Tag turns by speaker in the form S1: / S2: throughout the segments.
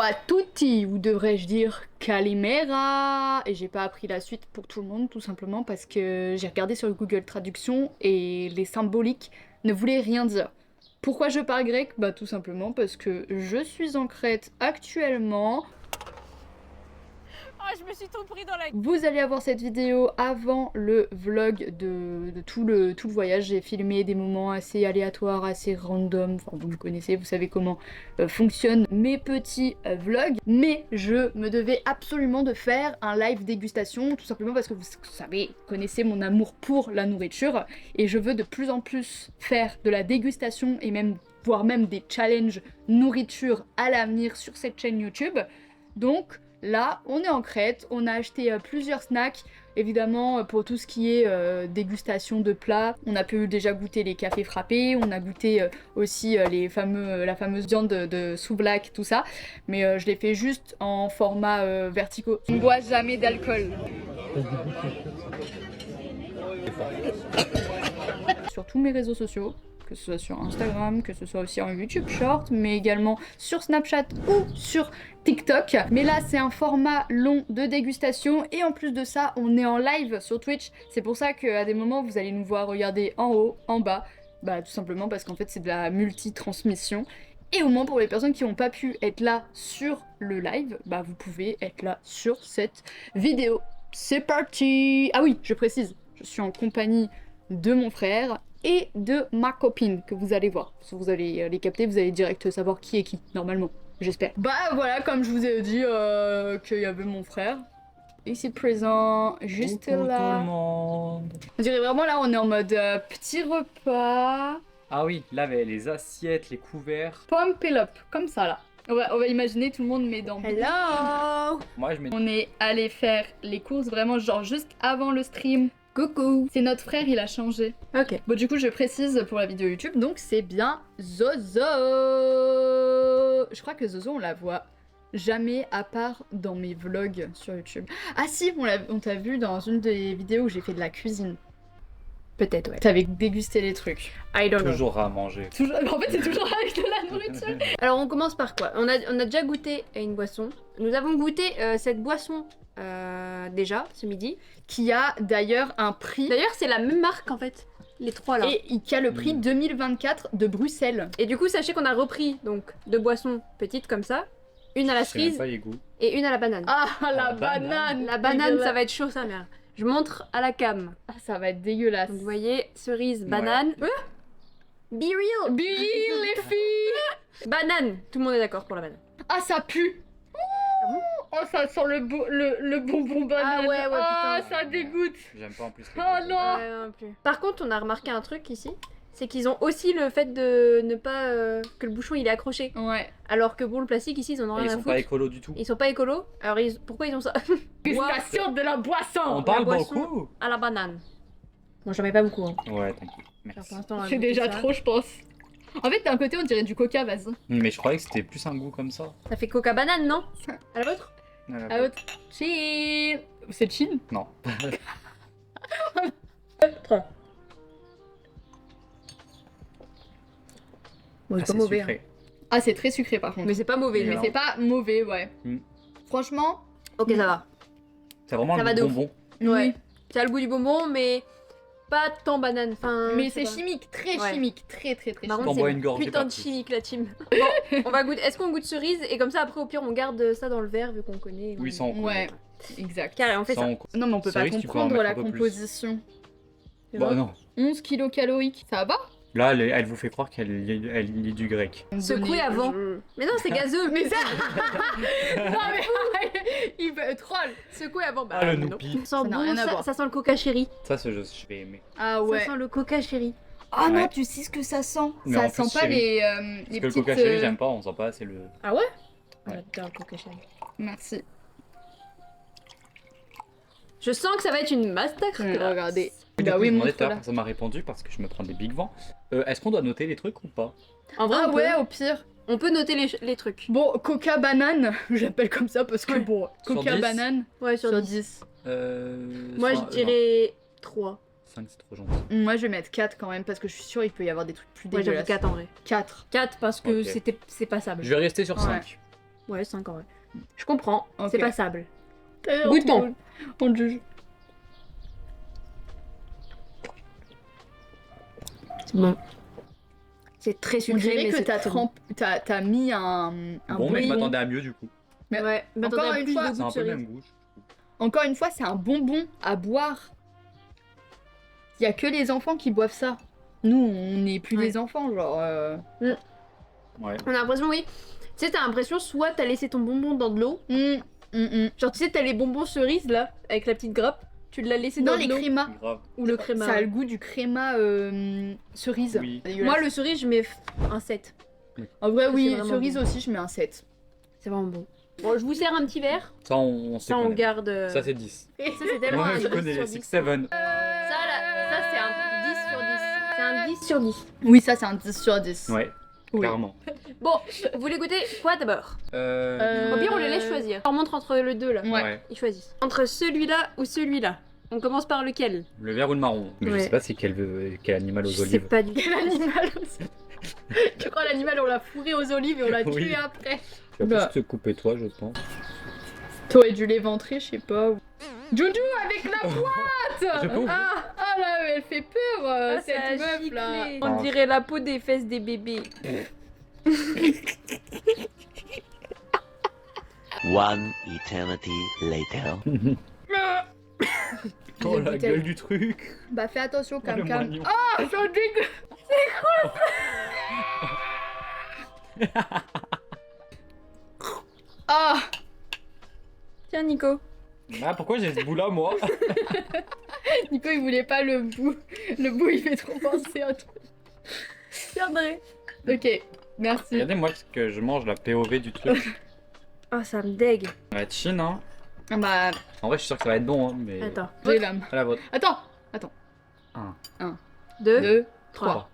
S1: à tutti, ou devrais-je dire Kalimera. Et j'ai pas appris la suite pour tout le monde, tout simplement parce que j'ai regardé sur Google Traduction et les symboliques ne voulaient rien dire. Pourquoi je parle grec? Bah tout simplement parce que je suis en Crète actuellement.
S2: Ah, je me suis trop pris dans la...
S1: Vous allez avoir cette vidéo avant le vlog de tout le voyage. J'ai filmé des moments assez aléatoires, assez random. Enfin, vous me connaissez, vous savez comment fonctionnent mes petits vlogs. Mais je me devais absolument de faire un live dégustation, tout simplement parce que vous savez, vous connaissez mon amour pour la nourriture. Et je veux de plus en plus faire de la dégustation et même, voire même des challenges nourriture à l'avenir sur cette chaîne YouTube. Donc... là, on est en Crète, on a acheté plusieurs snacks, évidemment pour tout ce qui est dégustation de plats. On a pu déjà goûter les cafés frappés, on a goûté aussi la fameuse viande de souvlaki, tout ça. Mais je l'ai fait juste en format verticaux. On ne boit jamais d'alcool. Sur tous mes réseaux sociaux, que ce soit sur Instagram, que ce soit aussi en YouTube Short, mais également sur Snapchat ou sur TikTok. Mais là, c'est un format long de dégustation et en plus de ça, on est en live sur Twitch. C'est pour ça qu'à des moments, vous allez nous voir regarder en haut, en bas. Bah tout simplement parce qu'en fait, c'est de la multi-transmission. Et au moins pour les personnes qui n'ont pas pu être là sur le live, bah vous pouvez être là sur cette vidéo. C'est parti! Ah oui, je précise, je suis en compagnie de mon frère et de ma copine que vous allez voir. Si vous allez les capter, vous allez direct savoir qui est qui, normalement, j'espère. Bah voilà, comme je vous ai dit qu'il y avait mon frère. Ici présent, juste
S3: Coucou
S1: là.
S3: tout le monde.
S1: On dirait vraiment là, on est en mode petit repas.
S3: Ah oui, là, les assiettes, les couverts.
S1: Pump it up, comme ça là. On va imaginer tout le monde met dans...
S2: Hello!
S3: Moi, je mets...
S1: On est allé faire les courses vraiment genre juste avant le stream. Coucou! C'est notre frère, il a changé.
S2: Ok.
S1: Bon du coup je précise pour la vidéo YouTube, donc c'est bien Zozo. Je crois que Zozo on la voit jamais à part dans mes vlogs sur YouTube. Ah si, on t'a vu dans une des vidéos où j'ai fait de la cuisine.
S2: Peut-être, ouais.
S1: T'avais dégusté les trucs.
S2: I don't know.
S3: Toujours à manger.
S1: Toujours... En fait c'est toujours avec de la nourriture.
S2: Alors, on commence par quoi? On a déjà goûté à une boisson. Nous avons goûté cette boisson déjà, ce midi.
S1: Qui a d'ailleurs un prix.
S2: D'ailleurs, c'est la même marque, en fait. Les trois, là.
S1: Et qui a le prix 2024 de Bruxelles.
S2: Et du coup, sachez qu'on a repris, donc, deux boissons petites comme ça. Une à la
S3: Je sais même
S2: cerise
S3: pas les goûts.
S2: et une à la banane.
S1: Ah la
S3: Ah, banane.
S1: banane.
S2: La banane, ça va être chaud, ça, merde. Je montre à la cam.
S1: Ah ça va être dégueulasse.
S2: Donc, vous voyez, cerise, banane. Be real!
S1: Bill les filles.
S2: Banane! Tout le monde est d'accord pour la banane.
S1: Ah ça pue. Oh ça sent le bonbon banane.
S2: Ah ouais, ouais,
S1: Ah
S2: putain.
S1: ça dégoûte.
S3: J'aime pas en plus les
S1: Oh
S3: goûts.
S1: non.
S2: Ouais, non plus. Par contre, on a remarqué un truc ici. C'est qu'ils ont aussi le fait de ne pas... que le bouchon, il est accroché.
S1: Ouais.
S2: Alors que bon, le plastique, ici, ils en ont
S3: Et
S2: rien
S3: ils
S2: à
S3: sont
S2: foutre.
S3: pas écolos du tout.
S2: Ils sont pas écolos. Alors, pourquoi ils ont ça?
S1: Dégustation de la boisson.
S3: On parle
S2: boisson.
S3: beaucoup.
S2: À la banane. Bon, j'en mets pas beaucoup. Hein.
S3: Ouais, t'inquiète.
S2: Genre,
S3: Merci.
S2: pour l'instant, on a
S1: C'est
S2: goûté
S1: déjà
S2: ça.
S1: trop je pense. En fait d'un côté on dirait du coca, vas-y.
S3: Mais je croyais que c'était plus un goût comme ça.
S2: Ça fait coca banane, non? À la vôtre?
S1: À l'autre. Chill. C'est chill.
S3: Non.
S2: Bon,
S3: Ah, c'est sucré.
S1: Ah c'est très sucré par contre.
S2: Mais c'est pas mauvais.
S1: Mais
S2: genre.
S1: c'est pas mauvais, ouais.
S3: Mm.
S1: Franchement.
S2: Ok, ça va.
S3: C'est vraiment
S2: Ça va
S3: le
S2: de ouf.
S3: bonbon.
S2: Ouais.
S1: Oui.
S2: Ça a le goût du bonbon, mais pas tant banane. Enfin,
S1: Mais
S2: je sais
S1: c'est
S2: pas.
S1: chimique, très
S2: Ouais.
S1: chimique, très très très
S2: Par
S1: chimique.
S2: contre,
S3: T'en bois
S2: c'est
S3: une gorgée,
S2: putain
S3: pas
S2: de
S3: plus.
S2: chimique la team. Bon, on va goûter. Est-ce qu'on goûte cerise et comme ça après au pire on garde ça dans le verre vu qu'on connaît.
S3: Oui, sans
S1: Ouais, exact.
S2: Carré, on fait ça.
S3: sans...
S1: Non mais on peut pas
S3: Cerise, tu peux en
S1: comprendre
S3: mettre
S1: la
S3: un peu plus.
S1: composition.
S2: C'est
S3: Bah
S2: vrai.
S3: non.
S1: 11 kilocaloriques, ça va?
S3: Là, elle vous fait croire qu'elle lit du grec.
S2: Secouer avant. Mais non, c'est gazeux.
S1: Mais ça. Non mais il veut troll.
S2: Secouer avant. Bah,
S3: Ah, le
S2: non.
S3: noupi.
S2: Ça sent
S1: n'a
S2: bon,
S1: rien à voir.
S2: ça sent le coca chéri.
S3: Ça, je vais aimer.
S1: Ah
S2: Ça
S1: ouais.
S2: sent le coca chéri.
S1: Ah non,
S3: Ouais.
S1: tu sais ce que ça sent.
S3: Mais
S1: Ça
S3: en
S1: sent
S3: plus,
S1: pas
S3: chéri.
S1: les
S3: Parce que le
S1: petites.
S3: coca chéri, j'aime pas, on sent pas, c'est le...
S2: Ah ouais?
S3: Ouais.
S2: J'adore le coca chéri.
S1: Merci.
S2: Je sens que ça va être une masterclass.
S1: Regardez.
S3: Du
S1: Bah
S3: coup,
S1: oui,
S3: je demandais
S1: montre
S3: tout à
S1: là.
S3: l'heure, personne m'a répondu parce que je me prends des big vents. Est-ce qu'on doit noter les trucs ou pas?
S2: En vrai,
S1: Ah
S2: on,
S1: ouais,
S2: peut,
S1: au pire.
S2: on peut noter les trucs.
S1: Bon, coca banane, j'appelle comme ça parce que bon,
S3: Sur
S1: coca
S3: 10?
S1: banane
S2: Ouais, sur
S1: sur
S2: 10.
S1: 10.
S2: Moi, je dirais 3.
S3: 5, c'est trop gentil.
S1: Moi, je vais mettre 4 quand même parce que je suis sûre qu'il peut y avoir des trucs plus
S2: Ouais, j'avoue
S1: dégueulasses.
S2: 4 en vrai.
S1: 4.
S2: 4 parce que
S3: Ok.
S2: c'est passable.
S3: Je vais rester sur
S1: Ouais.
S3: 5.
S2: Ouais, 5 en vrai. Je comprends,
S1: Ok.
S2: c'est passable.
S1: On
S2: Goûtons.
S1: On juge.
S2: C'est bon. C'est très
S1: On
S2: sucré,
S1: dirait
S2: mais
S1: que
S2: c'est
S1: t'as
S2: très bon.
S1: t'as mis un
S3: Bon, mais je
S1: bonbon.
S3: m'attendais à mieux du coup.
S1: Mais
S2: Ouais, mais
S1: encore
S2: attendez,
S1: une
S2: plus
S1: fois,
S2: de
S3: C'est
S2: goût
S3: un
S2: de
S3: peu le
S2: cerise.
S3: même goût.
S1: Encore une fois, c'est un bonbon à boire. Il y a que les enfants qui boivent ça. Nous, on n'est plus
S2: Ouais.
S1: des enfants, genre.
S3: Ouais.
S2: On a l'impression, oui. Tu sais, t'as l'impression soit t'as laissé ton bonbon dans de l'eau. Genre, tu sais, t'as les bonbons cerises là, avec la petite grappe. Tu l'as laissé
S1: Non,
S2: dans
S1: les
S2: de l'eau.
S1: crémas.
S3: Grave.
S2: Ou le créma.
S1: Ça a le goût du créma cerise.
S3: Oui.
S1: Dégueulasse.
S2: Moi, le cerise, je mets un 7.
S1: En vrai,
S2: c'est
S1: oui,
S2: vraiment
S1: cerise
S2: bon.
S1: aussi, je mets un 7.
S2: C'est vraiment bon. Bon, je vous sers un petit verre.
S3: Ça, on sait
S2: Ça, on
S3: connaît.
S2: garde.
S3: Ça, c'est 10.
S2: Ça, c'est tellement un
S3: Moi, je
S2: 10
S3: connais
S2: sur
S3: les
S2: 10.
S3: 6-7.
S2: Ça, là, ça, c'est un 10 sur 10. C'est un 10 sur 10.
S1: Oui, ça, c'est un 10 sur 10.
S3: Ouais,
S1: Oui.
S3: clairement.
S2: Bon, vous voulez goûter quoi d'abord Au pire, on les laisse choisir. On montre entre le deux là.
S1: Ouais.
S2: Ils choisissent. Entre celui-là ou celui-là. On commence par lequel
S3: Le vert ou le marron. Mais je
S2: Ouais.
S3: sais pas c'est quel animal aux
S2: Je sais
S3: olives.
S2: pas du tout.
S1: L'animal aussi. Je crois l'animal, on l'a fourré aux olives et on l'a
S3: Oui.
S1: tué après.
S3: Tu vas
S1: Bah.
S3: plus te couper toi, je pense.
S1: T'aurais dû l'éventrer, je sais pas. Joujou avec la boîte
S3: Je peux ouvrir.
S1: Ah là, mais elle fait peur,
S2: Ah, ça
S1: cette
S2: a
S1: meuf là.
S2: giclé. On dirait la peau des fesses des bébés.
S4: One eternity later.
S3: Oh
S1: Les
S3: la
S1: bouteilles.
S3: gueule du truc.
S1: Bah fais attention,
S3: Oh, le
S1: Cam Cam.
S3: moignon.
S1: Ah, c'est dégueu. C'est quoi ça Ah,
S2: Tiens, Nico.
S3: Ah, pourquoi j'ai ce bout là, moi?
S1: Nico il voulait pas le bout. Le bout il fait trop penser à toi.
S2: Tiendrai.
S1: Ok, merci.
S3: Regardez-moi ce que je mange, la POV du truc.
S2: Ah, ça me dégue.
S3: Ça va être chine, hein.
S1: Ah bah,
S3: En vrai, je suis sûr que ça va être bon, hein, mais.
S2: Attends.
S1: j'ai l'âme.
S3: À la vôtre.
S1: Attends,
S2: 2,
S1: 2,
S2: 3.
S1: 3.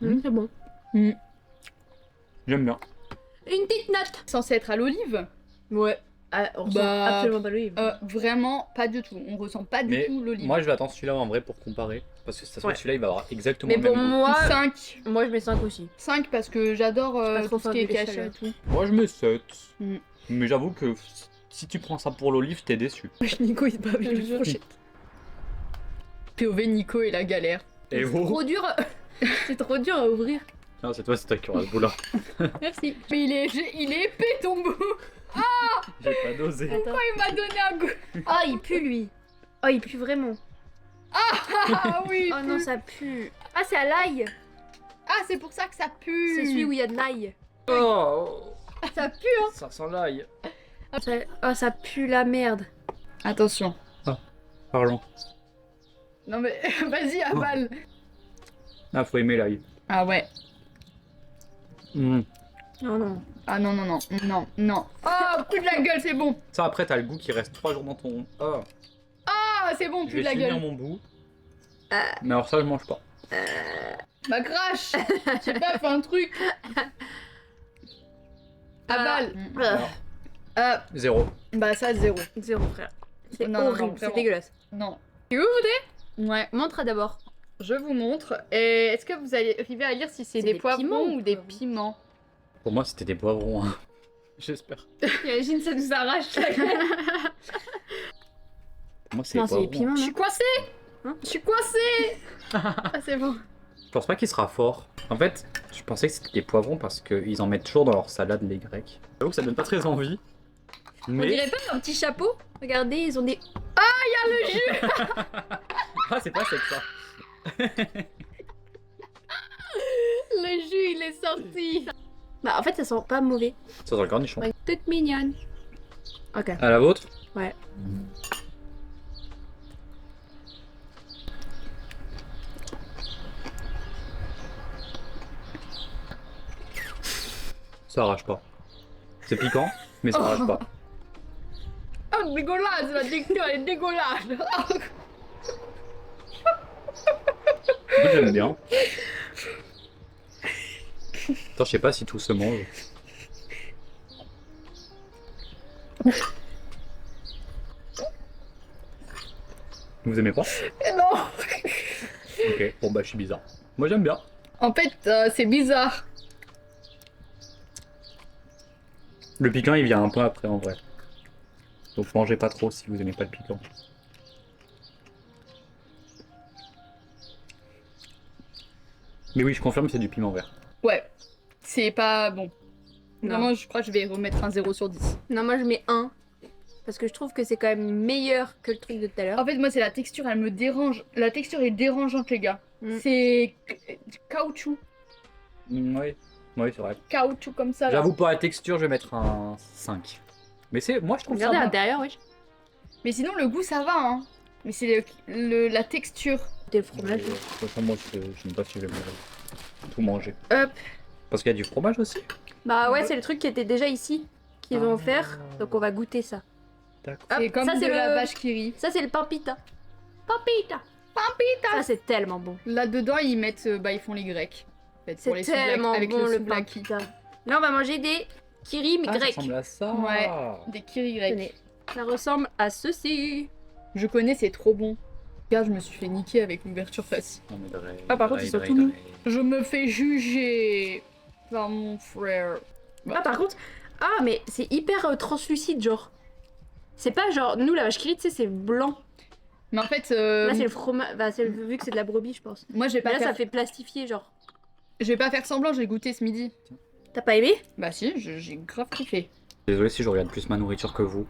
S2: C'est bon.
S3: J'aime bien.
S2: Une petite note.
S1: Censé être à l'olive.
S2: Ouais. Ah, on ressent
S1: Bah,
S2: absolument pas l'olive.
S1: Vraiment pas du tout. On ressent pas du
S3: Mais
S1: tout l'olive.
S3: Moi, je vais attendre celui-là en vrai pour comparer. Parce que ça se trouve,
S2: Ouais.
S3: celui-là, il va avoir exactement
S2: Mais
S3: le même
S2: pour
S3: goût.
S2: moi,
S1: 5.
S2: moi je mets 5 aussi.
S1: 5 parce que j'adore
S2: Pas trop
S1: tout ce qui est
S2: faire
S1: cachet et
S2: d'échelle.
S1: tout.
S3: Moi, je mets 7.
S1: Mm.
S3: Mais j'avoue que si tu prends ça pour l'olive, t'es déçu.
S2: Nico il se bat avec
S1: Je jure. POV Nico et la galère.
S3: Et
S2: C'est
S3: oh
S2: trop dur. C'est trop dur à ouvrir.
S3: Non, c'est toi qui auras ce bout-là.
S1: Merci. Mais il est épais ton bout.
S3: J'ai pas dosé.
S2: Attends.
S1: Il m'a donné un goût.
S2: Oh, il pue lui. Oh, il pue vraiment.
S1: Ah oui.
S2: Oh non, ça pue. Ah, c'est à l'ail.
S1: Ah c'est pour ça que ça pue.
S2: C'est celui où il y a de l'ail.
S3: Oh,
S1: Ça pue.
S3: ça sent l'ail.
S2: Oh, ça pue la merde.
S1: Attention.
S3: Parlons.
S1: Non mais vas-y avale.
S3: Ah, faut aimer l'ail.
S1: Ah ouais.
S3: Mm.
S2: Oh non.
S1: Ah non non non non non. Oh plus de la gueule c'est bon.
S3: Ça, après, t'as le goût qui reste 3 jours dans ton. Oh.
S1: Ah c'est bon
S3: Je
S1: plus
S3: vais
S1: de la
S3: finir
S1: gueule.
S3: mon bout. Mais alors, ça, je mange pas.
S1: Bah crache. Je sais pas fais un truc. Avale.
S3: Alors, 0.
S1: Bah ça 0.
S2: 0 frère. C'est
S1: Non, non, non,
S2: horrible, c'est
S1: vraiment.
S2: dégueulasse.
S1: Non.
S2: Tu veux
S1: Ouais.
S2: Montre d'abord.
S1: Je vous montre. Et est-ce que vous allez arriver à lire si c'est des poivrons
S2: piments
S1: ou des
S2: poivrons.
S1: piments?
S3: Pour moi, c'était des poivrons. Hein. J'espère.
S2: Imagine, ça nous arrache la gueule.
S3: Pour moi, c'est
S2: Non,
S3: des
S2: c'est des
S3: poivrons.
S2: piments,
S1: Je
S2: non
S1: suis coincée.
S2: Hein
S1: Je suis coincée. Ah c'est bon.
S3: Je pense pas qu'il sera fort. En fait, je pensais que c'était des poivrons parce qu'ils en mettent toujours dans leur salade, les Grecs. J'avoue que ça donne pas très envie.
S2: On
S3: Mais.
S2: dirait pas un petit chapeau. Regardez, ils ont des.
S3: Ah, c'est pas sec ça.
S1: Le jus il est sorti.
S2: Bah, en fait, ça sent pas mauvais.
S3: Ça sent le cornichon.
S2: Ouais, toute mignonne. Ok.
S3: À la vôtre?
S2: Ouais.
S3: Ça arrache pas. C'est piquant, mais ça arrache pas.
S1: Oh dégueulasse, la texture elle est dégueulasse.
S3: Écoute, j'aime bien. Attends, je sais pas si tout se mange. Vous aimez pas?
S1: Non.
S3: Ok, bon bah je suis bizarre. Moi j'aime bien.
S1: En fait, c'est bizarre.
S3: Le piquant, il vient un peu après, en vrai. Donc mangez pas trop si vous aimez pas le piquant. Mais oui, je confirme, c'est du piment vert.
S1: Ouais, c'est pas bon.
S2: Non.
S1: Vraiment, je crois que je vais remettre un 0 sur 10.
S2: Non, moi je mets 1. Parce que je trouve que c'est quand même meilleur que le truc de tout à l'heure.
S1: En fait, moi, c'est la texture, elle me dérange. La texture est dérangeante, les gars.
S2: Mm.
S1: C'est du caoutchouc.
S3: Oui, oui, c'est vrai.
S1: Caoutchouc comme ça. là.
S3: J'avoue, pour la texture, je vais mettre un 5. Mais c'est, moi, je trouve
S2: Regardez à
S3: ça va.
S2: l'intérieur, oui.
S1: Mais sinon, le goût, ça va, hein. Mais c'est la texture.
S2: Des fromages.
S3: Moi, je sais pas si je vais tout manger.
S2: Hop.
S3: Parce qu'il y a du fromage aussi.
S2: Bah ouais, c'est le truc qui était déjà ici, qu'ils vont faire. Donc on va goûter ça.
S3: D'accord.
S2: Hop,
S1: C'est comme
S2: ça,
S1: de
S2: c'est
S1: la
S2: le-
S1: vache qui rit.
S2: Ça c'est le pampita. Pampita. Ça c'est tellement bon.
S1: Là-dedans, ils mettent... bah, ils font les grecs. En fait, pour
S2: C'est
S1: les souvlaki,
S2: tellement
S1: avec
S2: bon le
S1: souvlaki.
S2: pampita. Là on va manger des kiris
S3: Ah, ça
S2: grecs.
S3: ressemble à ça.
S1: Ouais. Des kiri grecs.
S2: Tenez. Ça ressemble à ceci.
S1: Je connais, c'est trop bon. Regarde, je me suis fait niquer avec l'ouverture facile.
S3: Non, mais Dre,
S2: Ah, par contre,
S3: Dre,
S2: ils sont
S3: Dre,
S2: tout mous.
S3: Dre.
S1: Je me fais juger par mon frère.
S2: Ah par contre, ah mais c'est hyper translucide genre. C'est pas genre, nous la vache qui rit, tu sais, c'est blanc.
S1: Mais en fait,
S2: Là c'est le fromage, bah, vu que c'est de la brebis je pense.
S1: moi, je vais
S2: Mais
S1: pas
S2: là
S1: faire...
S2: ça fait plastifié genre.
S1: Je vais pas faire semblant, j'ai goûté ce midi.
S2: T'as pas aimé?
S1: Bah si, j'ai grave kiffé.
S3: Désolé si je regarde plus ma nourriture que vous.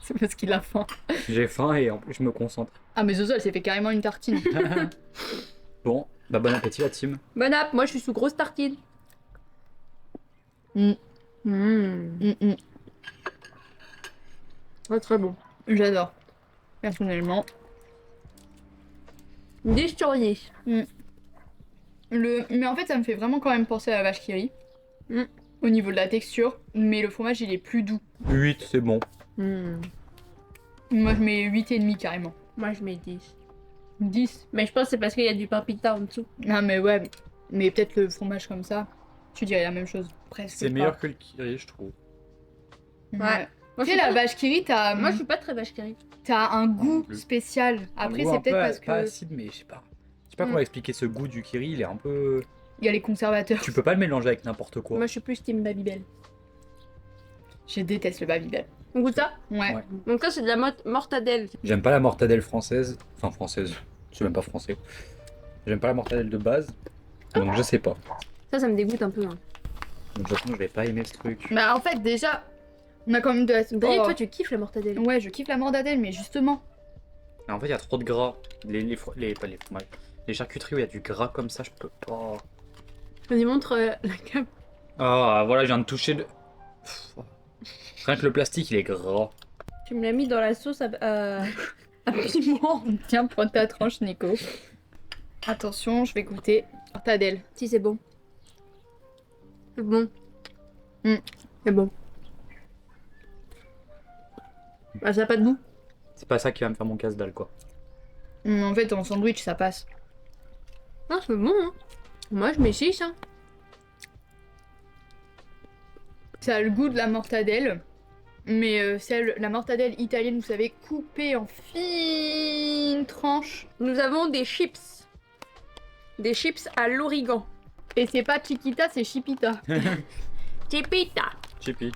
S1: C'est parce qu'il a faim.
S3: J'ai faim et en plus je me concentre.
S1: Ah mais Zozo, elle s'est fait carrément une tartine.
S3: Bon, bah bon appétit la team.
S2: Bon app, moi je suis sous grosse tartine.
S1: Mm.
S2: Mmh. Ouais, très bon.
S1: J'adore. Personnellement.
S2: 10 sur 10.
S1: Mais en fait, ça me fait vraiment quand même penser à la vache qui rit.
S2: Mm.
S1: Au niveau de la texture. Mais le fromage, il est plus doux.
S3: 8, c'est bon.
S1: Moi, je mets 8,5 carrément.
S2: Moi je mets 10.
S1: 10.
S2: Mais je pense que c'est parce qu'il y a du pampita en dessous.
S1: Ah mais ouais. Mais peut-être le fromage comme ça, tu dirais la même chose. Presque.
S3: C'est
S1: pas.
S3: meilleur que le kiri, je trouve.
S1: Ouais.
S2: Moi,
S1: Tu
S2: je
S1: sais,
S2: suis
S1: la
S2: pas...
S1: vache qui rit,
S2: Moi je suis pas très vache qui rit.
S1: t'as un goût
S3: plus.
S1: spécial. Après,
S3: Un goût
S1: c'est
S3: un
S1: peut-être
S3: peu
S1: parce
S3: pas
S1: que
S3: acide, mais je sais pas. Je sais pas
S1: Mm.
S3: comment expliquer ce goût du kiri, il est un peu.
S1: il y a les conservateurs.
S3: Tu peux pas le mélanger avec n'importe quoi.
S2: Moi je suis plus team Babybel.
S1: Je déteste le Babybel.
S2: On goûte ça?
S1: Ouais.
S3: Ouais.
S2: Donc ça c'est de la mortadelle.
S3: J'aime pas la mortadelle française. Enfin, française. C'est même pas français. J'aime pas la mortadelle de base. Donc je sais pas.
S2: Ça me dégoûte un peu. Hein.
S3: Donc de toute façon, je vais pas aimer ce truc.
S1: Bah en fait, déjà, on a quand même de la...
S2: Brie,
S1: Oh.
S2: toi tu kiffes la mortadelle.
S1: Ouais, je kiffe la mortadelle, mais justement.
S3: Mais en fait, il y a trop de gras. Pas les fromages. Les charcuteries où il y a du gras comme ça, je peux pas.
S2: Vas-y montre la cape.
S3: Ah, voilà, je viens de toucher le. Pff. Rien que le plastique, il est gras.
S2: Tu me l'as mis dans la sauce à piment.
S1: Tiens, prends ta tranche, Nico. Attention, je vais goûter mortadelle.
S2: Si c'est bon. C'est bon.
S1: Mm.
S2: C'est bon. Bah ça a pas de goût.
S3: C'est pas ça qui va me faire mon casse-dalle, quoi.
S1: En fait, en sandwich, ça passe.
S2: Ah c'est bon hein. Moi je mets 6 hein.
S1: Ça a le goût de la mortadelle, mais la mortadelle italienne, vous savez, coupée en fines tranches.
S2: Nous avons des chips. Des chips à l'origan.
S1: Et c'est pas Chiquita, c'est Chipita.
S2: Chipita.
S3: Chipi,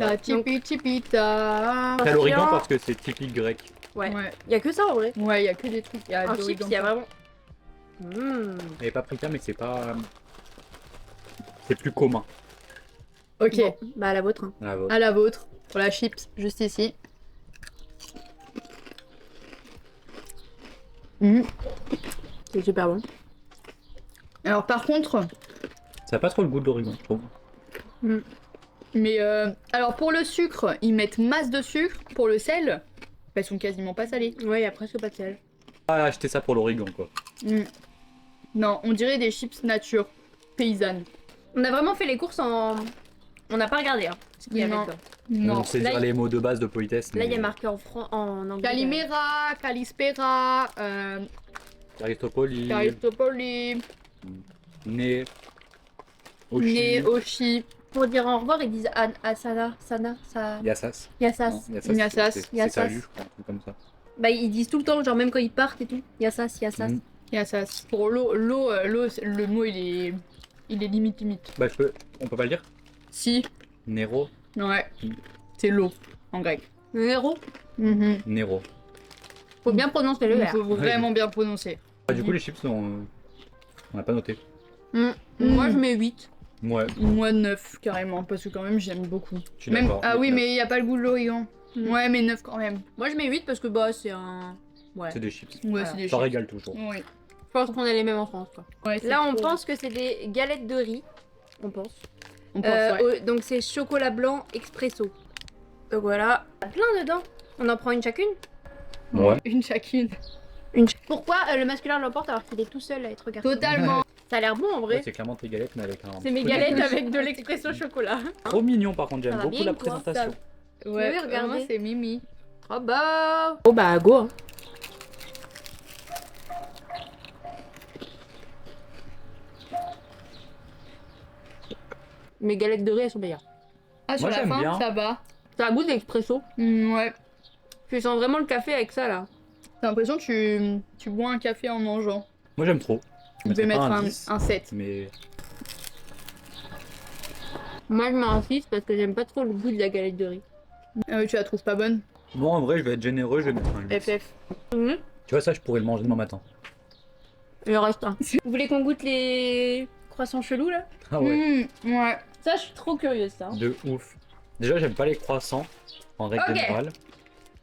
S1: Ah, Chipita.
S3: T'as l'origan parce que c'est typique grec.
S2: Ouais.
S1: Ouais,
S2: Y a que ça en vrai.
S1: ouais, y a que des trucs. Y a
S2: En
S1: de
S2: chips,
S1: l'origan.
S2: y a vraiment.
S3: Et paprika, mais c'est pas. C'est plus commun.
S1: Ok,
S2: Bon, bah à la vôtre. Hein.
S3: La vôtre.
S1: à la vôtre. Pour la chips, juste ici.
S2: C'est super bon.
S1: Alors par contre,
S3: Ça a pas trop le goût de l'origan, je trouve.
S1: mais alors pour le sucre, ils mettent masse de sucre. Pour le sel, elles sont quasiment pas salées.
S2: Ouais, y a presque pas de sel.
S3: Ah, acheter ça pour l'origan, quoi.
S1: Non, on dirait des chips nature, paysannes.
S2: On a vraiment fait les courses en. On n'a pas regardé hein, ce qu'il y avait
S1: Non.
S2: dedans.
S1: Non.
S3: On sait
S2: Là,
S3: dire
S2: il-
S3: les mots de base de politesse.
S2: Là, il y a
S3: mais-
S2: marqué en anglais.
S1: Calimera, Calispera,
S3: Aristopoli,
S1: Caristopoli,
S3: Né,
S1: Né,
S3: Oshi,
S1: Oshi,
S2: Pour dire au revoir, ils disent Asana, Sana, Sa.
S3: Yassas.
S2: Yassas.
S3: Non,
S1: Yassas.
S3: c'est
S2: Yassas.
S3: salut, je crois, un truc comme ça.
S2: Bah, ils disent tout le temps, genre même quand ils partent et tout. Yassas, Yassas.
S3: Mm.
S1: Et Assas. Pour l'eau, le mot il est limite.
S3: Bah, on peut pas le dire.
S1: Si.
S3: Nero.
S1: Ouais. C'est l'eau en grec.
S2: Le héros.
S3: Nero.
S2: Faut bien prononcer le
S1: Il
S2: R.
S1: faut vraiment bien prononcer.
S3: Ah, du coup, les chips, on a pas noté.
S2: Moi je mets 8.
S3: Ouais,
S1: Moi 9 carrément, parce que quand même j'aime beaucoup.
S3: je suis
S1: Même...
S3: d'accord.
S1: Ah
S3: les
S1: oui,
S3: neuf.
S1: mais il n'y a pas le goût de l'origan. Ouais, mais 9 quand même.
S2: Moi je mets 8 parce que bah c'est un... Ouais.
S3: C'est des chips.
S1: Ouais,
S2: Voilà.
S1: c'est des
S3: Ça
S1: chips.
S3: régale toujours.
S1: Oui.
S2: Je pense qu'on a les mêmes en France quoi.
S1: Ouais, c'est
S2: Là on
S1: trop-
S2: pense que c'est des galettes de riz. On pense.
S1: On pense, ouais.
S2: Donc c'est chocolat blanc expresso. Donc voilà. Plein dedans. On en prend une chacune.
S3: Ouais.
S1: Une chacune.
S2: Pourquoi le masculin l'emporte alors qu'il est tout seul à être garçon?
S1: Totalement.
S2: Ça a l'air bon en vrai.
S3: Ouais, c'est clairement tes galettes, mais avec un.
S2: C'est mes
S3: petit peu de
S2: galettes
S3: plus.
S2: avec de l'expresso chocolat.
S3: Trop mignon, par contre,
S2: Ça
S3: j'aime
S2: va
S3: beaucoup
S2: bien,
S3: la
S2: toi,
S3: présentation.
S1: Ouais,
S2: Oui, regardez.
S1: moi c'est Mimi.
S2: Oh bah... Oh bah go hein. Mes galettes de riz elles sont meilleures.
S1: Ah, sur
S3: Moi,
S1: la
S3: j'aime
S1: fin,
S3: bien.
S1: ça va.
S2: Ça a goût d'expresso.
S1: Ouais.
S2: Je sens vraiment le café avec ça là.
S1: J'ai l'impression que tu bois un café en mangeant.
S3: Moi, j'aime trop.
S1: On peut
S3: mettrais
S1: mettre
S3: pas
S1: un
S3: 10,
S1: 7.
S3: Mais
S2: Moi je mets un 6 parce que j'aime pas trop le goût de la galette de riz.
S1: Tu la trouves pas bonne?
S3: bon, en vrai, je vais être généreux, je vais mettre un 8.
S1: FF.
S2: Mhm.
S3: Tu vois, ça, je pourrais le manger demain matin.
S2: Il en reste un. Vous voulez qu'on goûte les croissants chelous là?
S3: Ah ouais,
S1: Ouais.
S2: Ça je suis trop curieuse ça.
S3: de ouf. Déjà, j'aime pas les croissants, en règle
S2: Ok.
S3: générale.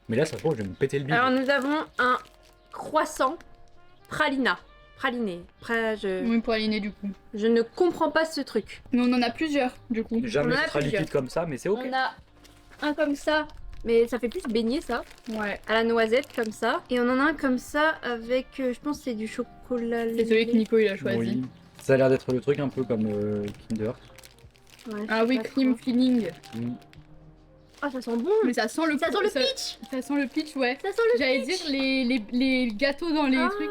S3: Mais là, ça se trouve, je vais me péter le bide.
S2: Alors nous avons un croissant pralina. Praliné.
S1: Oui, pour aligner du coup.
S2: Je ne comprends pas ce truc.
S1: Mais on en a plusieurs du coup.
S3: Jamais
S2: on en a
S3: ce sera
S2: plusieurs.
S3: liquide comme ça, mais c'est ok.
S2: On a un comme ça, mais ça fait plus beignet ça,
S1: Ouais.
S2: à la noisette comme ça. Et on en a un comme ça avec, je pense que c'est du chocolat.
S1: C'est celui que Nico il a choisi.
S3: Oui. Ça a l'air d'être le truc un peu comme Kinder.
S2: Ouais, je
S1: Ah
S2: sais
S1: oui,
S2: pas
S1: cream
S2: trop.
S1: filling.
S3: Mm.
S2: Ah ça sent bon.
S1: Mais ça sent le
S2: Ça sent le pitch.
S1: Ça sent le pitch, ouais.
S2: Ça sent le
S1: J'allais
S2: pitch.
S1: dire les gâteaux dans les
S2: Ah,
S1: trucs.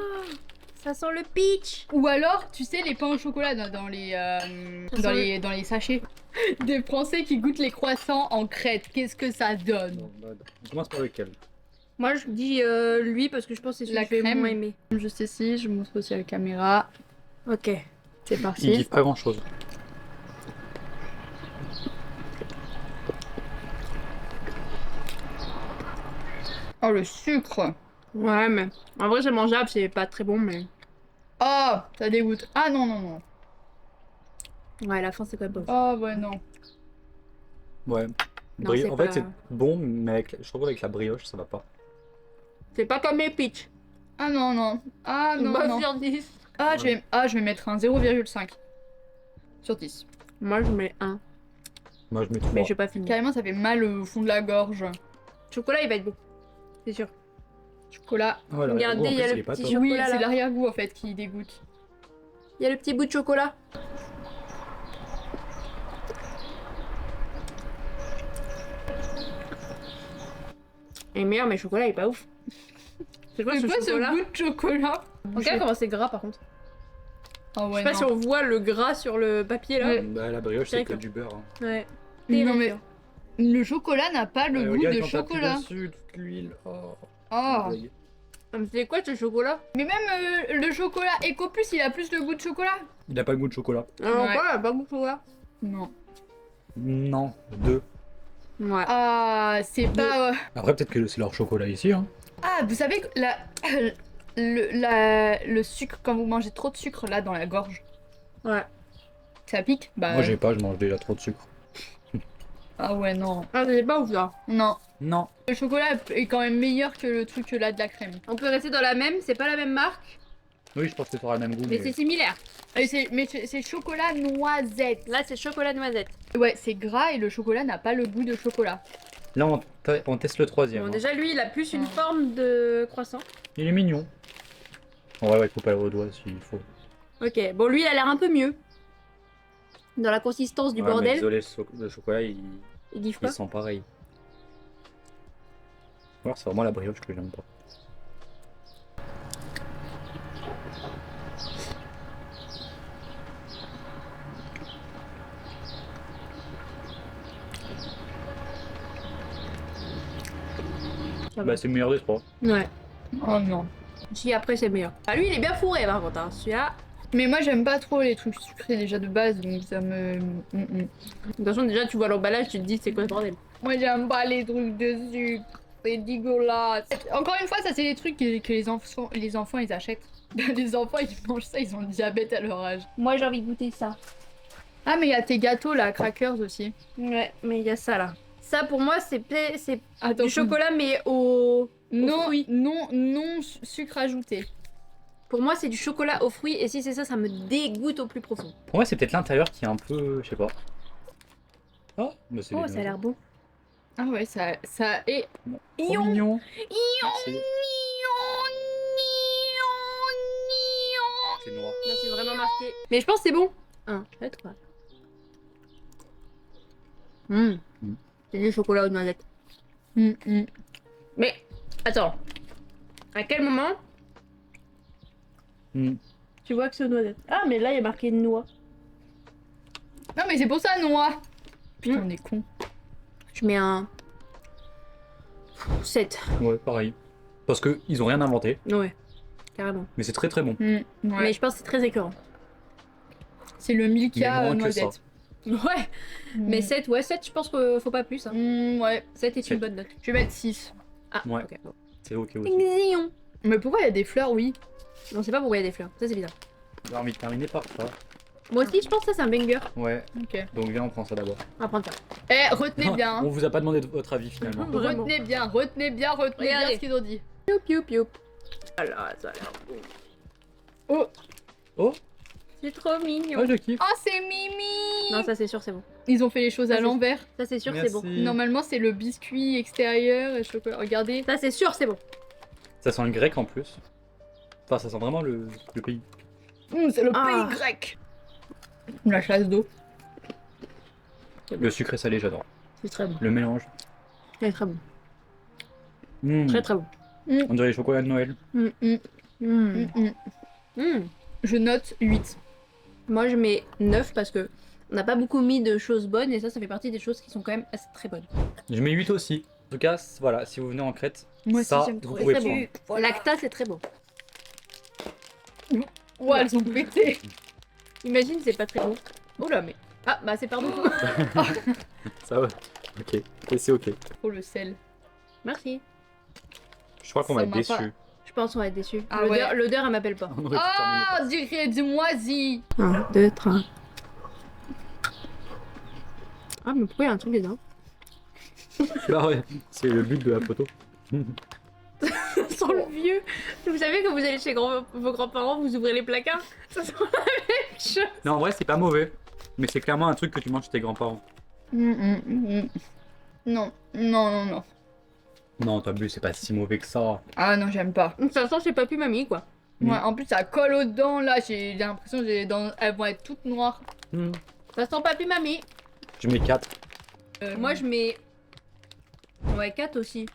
S2: ça sent le pitch.
S1: Ou alors, tu sais, les pains au chocolat dans les,
S2: Ça sent
S1: dans les sachets. Des Français qui goûtent les croissants en crête. Qu'est-ce que ça donne?
S3: On commence par lequel?
S2: Moi je dis lui parce que je pense que c'est celui
S1: La
S2: que je vais
S1: crème.
S2: moins aimer.
S1: Juste ici, je montre aussi à la caméra.
S2: Ok.
S1: C'est
S3: Il
S1: parti.
S3: kiffe pas grand chose.
S1: Oh, le sucre.
S2: Ouais mais en vrai c'est mangeable, c'est pas très bon mais...
S1: Oh, ça dégoûte. Ah non, non, non.
S2: Ouais à la fin c'est quand même pas.
S1: Oh, ouais, non.
S3: Ouais.
S2: Non, c'est
S3: En fait,
S2: pas-
S3: c'est bon, mais je trouve avec la brioche, ça va pas.
S2: C'est pas comme les pitch.
S1: Ah non, non. Ah non,
S2: Bah,
S1: non.
S2: sur 10.
S1: Ah, je vais mettre un 0,5 sur 10.
S2: Moi je mets 1.
S3: Moi, je mets 3.
S2: Mais je vais pas finir.
S1: Carrément, ça fait mal au fond de la gorge.
S2: Chocolat il va être bon. C'est sûr.
S1: Chocolat.
S3: Voilà,
S2: Regardez,
S3: en
S2: il y a
S3: plus,
S2: le
S3: est pas
S2: petit
S3: top.
S2: chocolat.
S1: Oui,
S2: là.
S1: c'est l'arrière-goût en fait qui dégoûte.
S2: Il y a le petit bout de chocolat. Il est meilleur, mais le chocolat il est pas ouf. C'est quoi
S1: C'est
S2: ce
S1: quoi
S2: chocolat?
S1: ce goût de chocolat?
S2: Regarde comment c'est gras par contre.
S1: Ah ouais,
S2: Je sais pas si
S1: non.
S2: on voit le gras sur le papier là.
S1: Ouais.
S3: Bah, la brioche, c'est que
S2: Terrifiant.
S3: du beurre. Hein.
S2: Ouais.
S1: Non, mais
S2: Terrifiant.
S1: le chocolat n'a pas le goût
S3: regarde,
S1: de
S3: quand t'as plus
S1: chocolat.
S3: dessus, toute l'huile. Oh.
S1: Oh.
S3: Blague.
S2: Ah, mais c'est quoi ce chocolat?
S1: Mais même le chocolat Ecopus, il a plus de goût de chocolat.
S3: Il a pas le goût de chocolat.
S2: Alors
S1: Ouais.
S2: quoi, il a pas goût de chocolat?
S1: Non.
S3: Non, 2.
S2: Ouais.
S1: Ah, c'est pas.
S3: Après, peut-être que c'est leur chocolat ici. Hein.
S1: Ah, vous savez que le sucre, quand vous mangez trop de sucre là dans la gorge,
S2: Ouais.
S1: ça pique? Bah.
S3: Moi, j'ai pas, je mange déjà trop de sucre.
S1: Ah ouais, non.
S2: Ah, c'est pas ouf là.
S1: Non.
S3: Non.
S1: Le chocolat est quand même meilleur que le truc là de la crème.
S2: On peut rester dans la même, c'est pas la même marque,
S3: Oui, je pense que ça aura le même goût.
S2: mais c'est similaire.
S1: Mais c'est chocolat noisette.
S2: Là, c'est chocolat noisette.
S1: Ouais, c'est gras et le chocolat n'a pas le goût de chocolat.
S3: Là, on teste le troisième.
S2: Bon,
S3: hein.
S2: déjà, lui, il a plus une
S1: Ah.
S2: forme de croissant.
S3: Il est mignon. En vrai, ouais, coupe au doigt s'il faut.
S2: Ok, bon, lui, il a l'air un peu mieux. Dans la consistance du
S3: Ouais, mais
S2: bordel.
S3: désolé, le chocolat, il
S2: Il kiffe pas.
S3: sent pareil. Alors, c'est vraiment la brioche que j'aime pas.
S2: Ça va.
S3: Bah, c'est le meilleur des trois.
S2: Ouais.
S1: Oh non.
S2: Si après c'est meilleur. Ah lui il est bien fourré par contre, hein. Celui-là.
S1: Mais moi j'aime pas trop les trucs sucrés déjà de base, donc ça me...
S2: De toute façon déjà tu vois l'emballage, tu te dis c'est quoi ce bordel.
S1: Moi j'aime pas les trucs de sucre, c'est dégueulasse. Encore une fois, ça c'est des trucs que les enfants ils achètent. Les enfants ils mangent ça, ils ont le diabète à leur âge.
S2: Moi j'ai envie de goûter ça.
S1: Ah mais il y a tes gâteaux là, crackers aussi.
S2: Ouais, mais il y a ça là. Ça pour moi c'est
S1: Attends,
S2: du chocolat mais au...
S1: non,
S2: fruits.
S1: non sucre ajouté.
S2: Pour moi c'est du chocolat aux fruits et si c'est ça, ça me dégoûte au plus profond.
S3: Pour moi, c'est peut-être l'intérieur qui est un peu. Je sais pas. Oh, bah c'est
S2: Oh
S3: des
S2: ça a l'air beau.
S1: Ah ouais, ça est...
S3: Trop mignon. C'est noir.
S2: Là c'est vraiment marqué. Mais je pense que c'est bon. 1, 2, 3. C'est du chocolat aux noisettes. Mais attends. À quel moment tu vois que c'est aux noisettes? Ah mais là il y a marqué noix.
S1: Non mais c'est pour ça, noix. Putain, on est con.
S2: Je mets un 7.
S3: Ouais, pareil. Parce que ils ont rien inventé,
S2: Ouais, carrément.
S3: mais c'est très très bon.
S1: Ouais.
S2: Mais je pense que c'est très écœurant.
S1: C'est le
S3: Mais
S1: Milka
S3: moins que ça.
S1: noisette.
S2: Ouais, mais 7, ouais, 7, je pense qu'il faut pas plus. Hein.
S1: Ouais.
S2: 7 est
S3: Sept.
S2: une bonne note.
S1: Je vais mettre 6.
S2: Ah,
S3: Ouais.
S2: ok. Bon.
S3: C'est ok aussi.
S2: Zion.
S1: Mais pourquoi il y a des fleurs, oui?
S2: On sait pas pourquoi il y a des fleurs, ça c'est bizarre.
S3: J'ai envie de terminer par ça.
S2: Moi aussi, je pense que ça c'est un banger.
S3: Ouais,
S1: Ok.
S3: donc viens, on prend ça d'abord.
S2: On va prendre ça.
S1: Eh, retenez bien.
S3: On vous a pas demandé votre avis finalement.
S2: Vraiment.
S1: Retenez bien, retenez bien
S2: Regardez.
S1: ce qu'ils ont dit.
S2: Youp, youp, youp. Alors, ça a l'air beau.
S1: Oh,
S3: Oh,
S2: C'est trop mignon.
S3: ouais, je kiffe.
S1: oh c'est Mimi.
S2: Non, ça c'est sûr, c'est bon.
S1: Ils ont fait les choses
S2: Ça,
S1: à
S2: c'est-
S1: l'envers.
S2: Ça c'est sûr, c'est
S3: Merci.
S2: bon.
S1: Normalement, c'est le biscuit extérieur et chocolat. Regardez.
S2: Ça c'est sûr, c'est bon.
S3: Ça sent le grec en plus. Enfin, ça sent vraiment le pays.
S1: C'est le
S2: Ah.
S1: pays grec. La chasse d'eau.
S3: Le sucré salé, j'adore.
S2: C'est très bon.
S3: Le mélange.
S2: C'est très bon.
S3: Mmh.
S2: Très très bon.
S3: On dirait les chocolats de Noël.
S1: Je note 8.
S2: Moi je mets 9 parce que on n'a pas beaucoup mis de choses bonnes et ça fait partie des choses qui sont quand même assez très bonnes.
S3: Je mets 8 aussi. En tout cas, voilà, si vous venez en Crète,
S1: Moi aussi,
S3: ça,
S1: j'aime
S3: vous
S1: trop.
S3: pouvez
S2: C'est
S3: prendre.
S2: bon. Lacta c'est très bon.
S1: Ouais, elles ont pété.
S2: Imagine c'est pas très bon. Oula mais... Ah bah c'est pardon.
S3: Ça va. Ok. Et c'est ok.
S1: Trop le sel.
S2: Merci.
S3: Je crois qu'on
S1: Ça
S3: va être
S1: m'a pas-
S3: déçus.
S2: Je pense qu'on va être déçus.
S1: Ah
S2: L'odeur,
S1: ouais.
S2: l'odeur elle m'appelle pas.
S3: On aurait pu terminer
S1: Ah,
S3: par ça.
S1: dirait du moisi.
S2: 1, 2, 3. Ah mais pourquoi il y a un truc dedans?
S3: Bah ouais, c'est le but de la photo.
S2: Ça sent le vieux. Vous savez quand vous allez chez vos grands-parents, vous ouvrez les placards, ça sent la même chose.
S3: Non, en vrai, c'est pas mauvais. Mais c'est clairement un truc que tu manges chez tes grands-parents.
S1: Non, non, non, non.
S3: Non, t'as bu, c'est pas si mauvais que ça.
S1: Ah non, j'aime pas.
S2: Ça sent chez papy mamie quoi.
S1: Ouais, en plus, ça colle aux dents là. J'ai l'impression que les dents, elles vont être toutes noires.
S3: Hmm.
S2: Ça sent papy mamie.
S3: Je mets 4.
S2: Moi je mets... Ouais 4 aussi.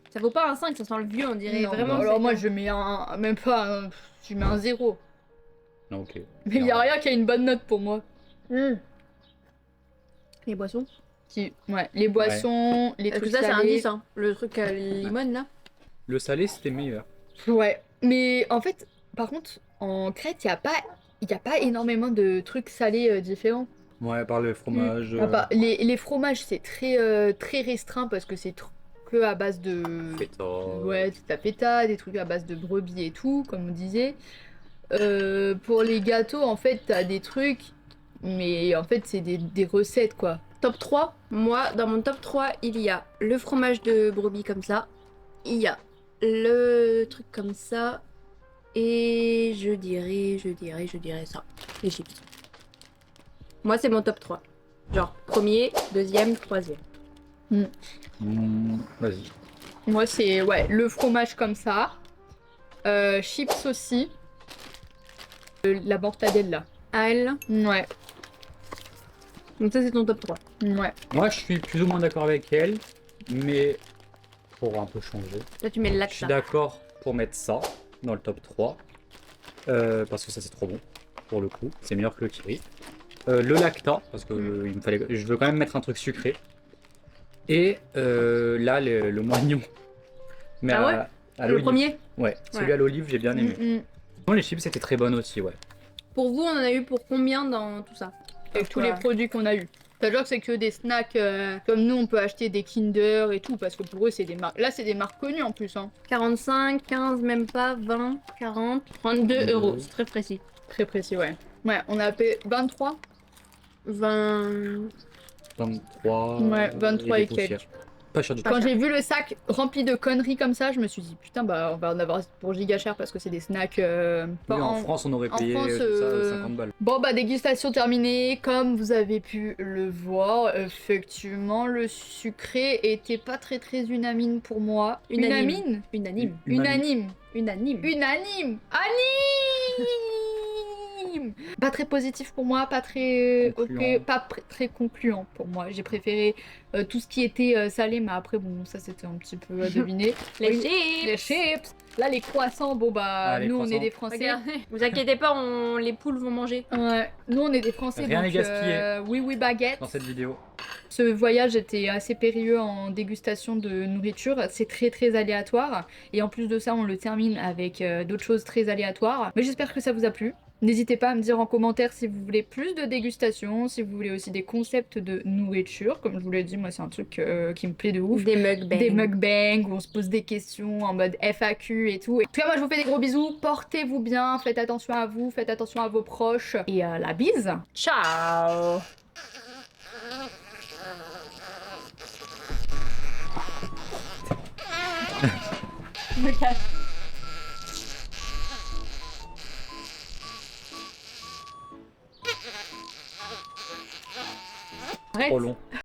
S2: Ça vaut pas un 5, ça sent le vieux on dirait
S1: Non,
S2: vraiment.
S1: alors
S2: c'est-
S1: moi, je mets un. Même pas un. Je mets un 0.
S3: Non, ok.
S1: Mais il y a rien qui a une bonne note pour moi.
S2: Les boissons.
S1: Ouais, les boissons, les
S2: Parce que
S1: trucs
S2: ça c'est un
S1: salés.
S2: 10 hein. Le truc à limone là.
S3: Le salé, c'était meilleur.
S1: Ouais, mais en fait, par contre, en Crète, il y a pas énormément de trucs salés différents.
S3: Ouais, par le fromage.
S1: Ah bah, les fromages, c'est très restreint parce que c'est que à base de...
S3: Feta.
S1: Ouais, c'est ta feta, des trucs à base de brebis et tout, comme on disait. Pour les gâteaux, en fait, t'as des trucs, mais en fait, c'est des recettes, quoi.
S2: Top 3, moi dans mon top 3 il y a le fromage de brebis comme ça, il y a le truc comme ça, et je dirais ça, les chips. Moi c'est mon top 3. Genre premier, deuxième, troisième.
S3: Vas-y.
S1: Moi, c'est ouais, le fromage comme ça. Chips aussi. La mortadella.
S2: À elle,
S1: Ouais,
S2: donc ça c'est ton top 3.
S1: ouais.
S3: Moi, je suis plus ou moins d'accord avec elle, mais pour un peu changer.
S2: Là tu mets le
S3: Je suis
S2: lacta.
S3: d'accord pour mettre ça dans le top 3. Parce que ça, c'est trop bon, pour le coup. C'est meilleur que le kiri. Le lacta, parce que il me fallait, je veux quand même mettre un truc sucré. Et là, le moignon. Mais
S2: Ah ouais
S3: À
S2: Le
S3: l'olive.
S2: premier.
S3: Ouais, celui
S2: Ouais.
S3: à l'olive, j'ai bien aimé.
S1: Mm, mm.
S3: Moi, les chips, c'était très bonne aussi, ouais.
S2: Pour vous, on en a eu pour combien dans tout ça?
S1: Avec tous les
S2: Voilà.
S1: produits qu'on a eu. C'est-à-dire que c'est que des snacks comme nous, on peut acheter des Kinder et tout, parce que pour eux, c'est des marques. Là, c'est des marques connues en plus. Hein.
S2: 45, 15, même pas, 20, 40, 32 euros. C'est très précis.
S1: Très précis, ouais. Ouais, on a payé 23.
S2: 20.
S3: 23.
S1: Ouais, 23
S3: des
S1: et quelques.
S3: poussières. Pas cher du tout.
S1: Quand j'ai vu le sac rempli de conneries comme ça, je me suis dit putain, bah on va en avoir pour giga cher parce que c'est des snacks.
S3: Oui, en France, on aurait
S1: en
S3: payé
S1: France,
S3: ça 50 balles.
S1: Bon bah dégustation terminée, comme vous avez pu le voir, effectivement le sucré était pas très unanime pour moi.
S2: Unanime. Unanime.
S1: Unanime.
S2: Unanime.
S1: Unanime. Anime. Pas très positif pour moi, pas très
S3: Concluant.
S1: très concluant pour moi. J'ai préféré tout ce qui était salé, mais après bon ça c'était un petit peu à deviner.
S2: Les
S1: Oui.
S2: chips.
S1: Les chips. Là les croissants, bon bah
S3: Ah, les
S1: nous on
S3: croissants.
S1: est des Français.
S2: Regardez. Vous inquiétez pas, les poules vont manger.
S1: Ouais, nous on est des Français
S3: Rien
S1: donc
S3: n'est gaspillé.
S1: oui baguette.
S3: Dans cette vidéo.
S1: Ce voyage était assez périlleux en dégustation de nourriture, c'est très aléatoire et en plus de ça on le termine avec d'autres choses très aléatoires. Mais j'espère que ça vous a plu. N'hésitez pas à me dire en commentaire si vous voulez plus de dégustation, si vous voulez aussi des concepts de nourriture. Comme je vous l'ai dit, moi c'est un truc qui me plaît de ouf.
S2: Des mukbangs.
S1: Des mukbangs où on se pose des questions en mode FAQ et tout. En tout cas, moi je vous fais des gros bisous. Portez-vous bien, faites attention à vous, faites attention à vos proches. Et la bise. Ciao. Arrête.
S3: Trop long.